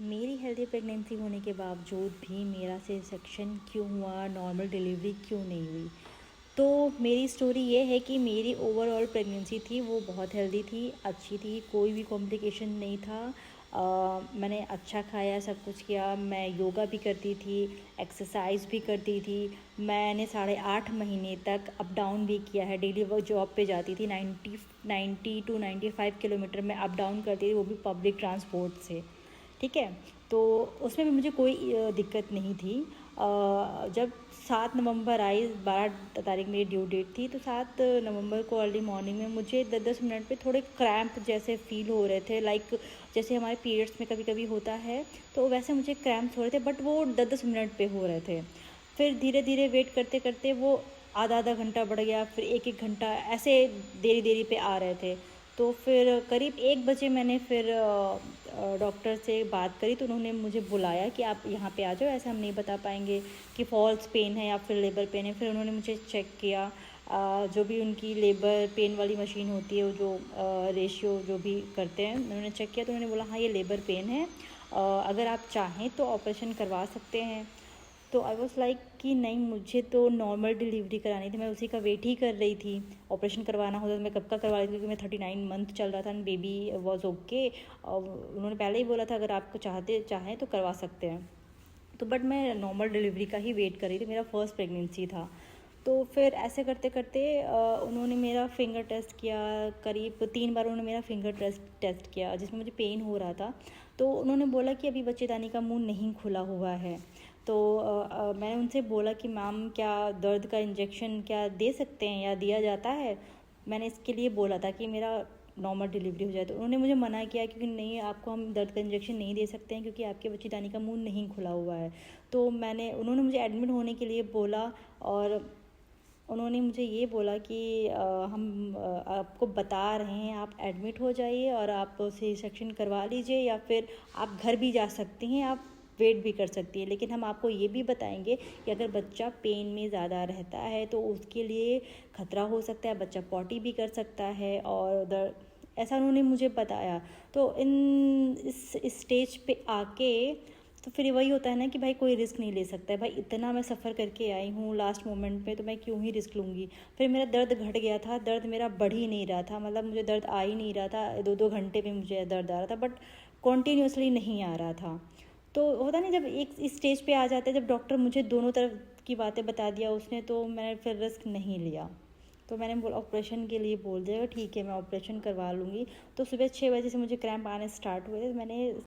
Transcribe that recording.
मेरी healthy pregnancy होने के बावजूद भी मेरा सी सेक्शन क्यों हुआ, नॉर्मल डिलीवरी क्यों नहीं हुई? तो मेरी स्टोरी ये है कि मेरी ओवरऑल प्रेगनेंसी थी वो बहुत हेल्दी थी, अच्छी थी, कोई भी कॉम्प्लिकेशन नहीं था। मैंने अच्छा खाया, सब कुछ किया, मैं योगा भी करती थी, एक्सरसाइज भी करती थी। मैंने 8.5 महीने तक अप डाउन भी किया है, डेली वर्क जॉब पे जाती थी, 90 टू 95 किलोमीटर में अप डाउन करती थी, वो भी पब्लिक ट्रांसपोर्ट से। ठीक है, तो उसमें भी मुझे कोई दिक्कत नहीं थी। जब 7 नवंबर आई, 12 तारीख मेरी ड्यू डेट थी, तो 7 नवंबर को अर्ली मॉर्निंग में मुझे 10-10 मिनट पे थोड़े क्रैम्प जैसे फील हो रहे थे, लाइक जैसे हमारे पीरियड्स में कभी कभी होता है, तो वैसे मुझे क्रैम्प्स हो रहे थे, बट वो 10-10 मिनट पे हो रहे थे। फिर धीरे धीरे वेट करते करते वो आधा आधा घंटा बढ़ गया, फिर एक एक घंटा, ऐसे देरी देरी पे आ रहे थे। तो फिर करीब 1 बजे मैंने फिर डॉक्टर से बात करी, तो उन्होंने मुझे बुलाया कि आप यहाँ पे आ जाओ, ऐसे हम नहीं बता पाएंगे कि फॉल्स पेन है या फिर लेबर पेन है। फिर उन्होंने मुझे चेक किया, जो भी उनकी लेबर पेन वाली मशीन होती है, वो जो रेशियो जो भी करते हैं, उन्होंने चेक किया, तो उन्होंने बोला हाँ ये लेबर पेन है, अगर आप चाहें तो ऑपरेशन करवा सकते हैं। तो आई वॉज लाइक कि नहीं, मुझे तो नॉर्मल डिलीवरी करानी थी, मैं उसी का वेट ही कर रही थी। ऑपरेशन करवाना होता तो मैं कब का करवा रही थी, क्योंकि मैं 39 मंथ चल रहा था, बेबी वॉज ओके। और उन्होंने पहले ही बोला था अगर आपको चाहें तो करवा सकते हैं। तो बट मैं नॉर्मल डिलीवरी का ही वेट कर रही थी, मेरा फर्स्ट प्रेगनेंसी था। तो फिर ऐसे करते करते उन्होंने मेरा फिंगर टेस्ट किया, करीब 3 बार उन्होंने मेरा फिंगर टेस्ट किया, जिसमें मुझे पेन हो रहा था। तो उन्होंने बोला कि अभी बच्चेदानी का मुंह नहीं खुला हुआ है। तो मैंने उनसे बोला कि मैम क्या दर्द का इंजेक्शन क्या दे सकते हैं या दिया जाता है? मैंने इसके लिए बोला था कि मेरा नॉर्मल डिलीवरी हो जाए। तो उन्होंने मुझे मना किया, क्योंकि नहीं, आपको हम दर्द का इंजेक्शन नहीं दे सकते हैं, क्योंकि आपके बच्चेदानी का मुंह नहीं खुला हुआ है। तो उन्होंने मुझे एडमिट होने के लिए बोला, और उन्होंने मुझे ये बोला कि हम आपको बता रहे हैं, आप एडमिट हो जाइए और आप सी सेक्शन करवा लीजिए, या फिर आप घर भी जा सकती हैं, आप वेट भी कर सकती है, लेकिन हम आपको ये भी बताएंगे कि अगर बच्चा पेन में ज़्यादा रहता है तो उसके लिए खतरा हो सकता है, बच्चा पॉटी भी कर सकता है, और उधर ऐसा उन्होंने मुझे बताया। तो इस स्टेज पे आके तो फिर वही होता है ना कि भाई कोई रिस्क नहीं ले सकता है, भाई इतना मैं सफ़र करके आई हूँ लास्ट मोमेंट में, तो मैं क्यों ही रिस्क लूँगी। फिर मेरा दर्द घट गया था, दर्द मेरा बढ़ ही नहीं रहा था, मतलब मुझे दर्द आ ही नहीं रहा था, 2-2 घंटे में मुझे दर्द आ रहा था, बट कॉन्टीन्यूसली नहीं आ रहा था। तो होता नहीं, जब एक इस स्टेज पे आ जाते हैं, जब डॉक्टर मुझे दोनों तरफ की बातें बता दिया उसने, तो मैंने फिर रिस्क नहीं लिया। तो मैंने बोला ऑपरेशन के लिए बोल दिया, ठीक है मैं ऑपरेशन करवा लूँगी। तो सुबह 6 बजे से मुझे क्रैम्प आने स्टार्ट हुए थे, मैंने